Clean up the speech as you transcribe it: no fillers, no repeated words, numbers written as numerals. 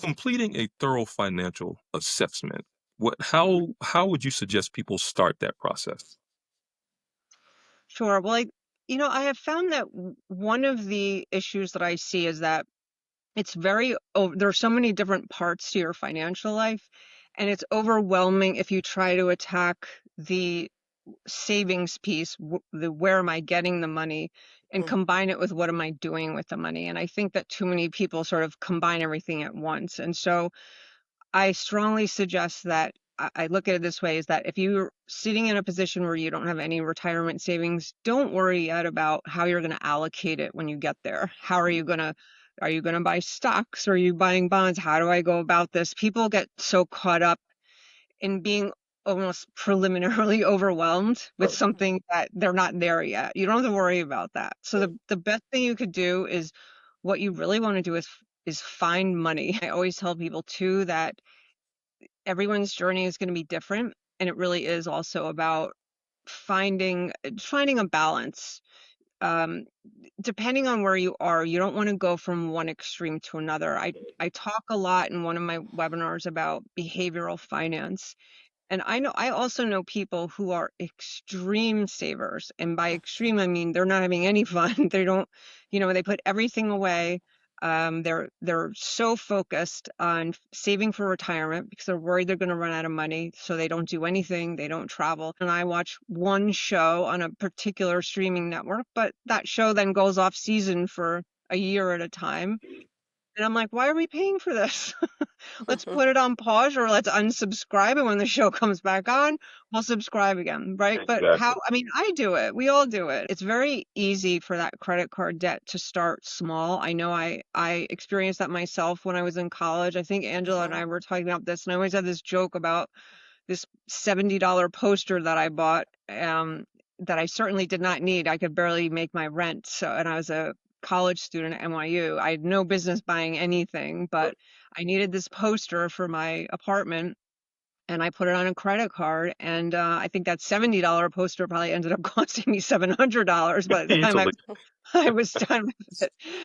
Completing a thorough financial assessment, Mhm. how would you suggest people start that process? Sure. Well, I have found that one of the issues that I see is that there's so many different parts to your financial life, and it's overwhelming if you try to attack the savings piece, the where am I getting the money, and Mhm. combine it with what am I doing with the money. And I think that too many people sort of combine everything at once. And so I strongly suggest that I look at it this way is that if you're sitting in a position where you don't have any retirement savings, don't worry yet about how you're going to allocate it when you get there. Are you going to buy stocks? Are you buying bonds? How do I go about this? People get so caught up in being almost preliminarily overwhelmed with Right. something that they're not there yet. You don't have to worry about that. So the best thing you could do is what you really want to do is find money. I always tell people too that everyone's journey is going to be different, and it really is also about finding a balance. Um, Depending on where you are, you don't want to go from one extreme to another. I talk a lot in one of my webinars about behavioral finance, and I also know people who are extreme savers. And by extreme, I mean they're not having any fun. They don't, they put everything away. They're so focused on saving for retirement because they're worried they're going to run out of money. So they don't do anything. They don't travel. And I watch one show on a particular streaming network, but that show then goes off season for a year at a time. And I'm like, why are we paying for this? Let's put it on pause or let's unsubscribe. And when the show comes back on, we'll subscribe again, right? But Exactly. I do it. We all do it. It's very easy for that credit card debt to start small. I know I experienced that myself when I was in college. I think Angela and Mhm. I were talking about this, and I always had this joke about this $70 poster that I bought, that I certainly did not need. I could barely make my rent. So, and I was a college student at NYU. I had no business buying anything, but I needed this poster for my apartment, and I put it on a credit card. And I think that $70 poster probably ended up costing me $700 by the time Easily. I was done with it.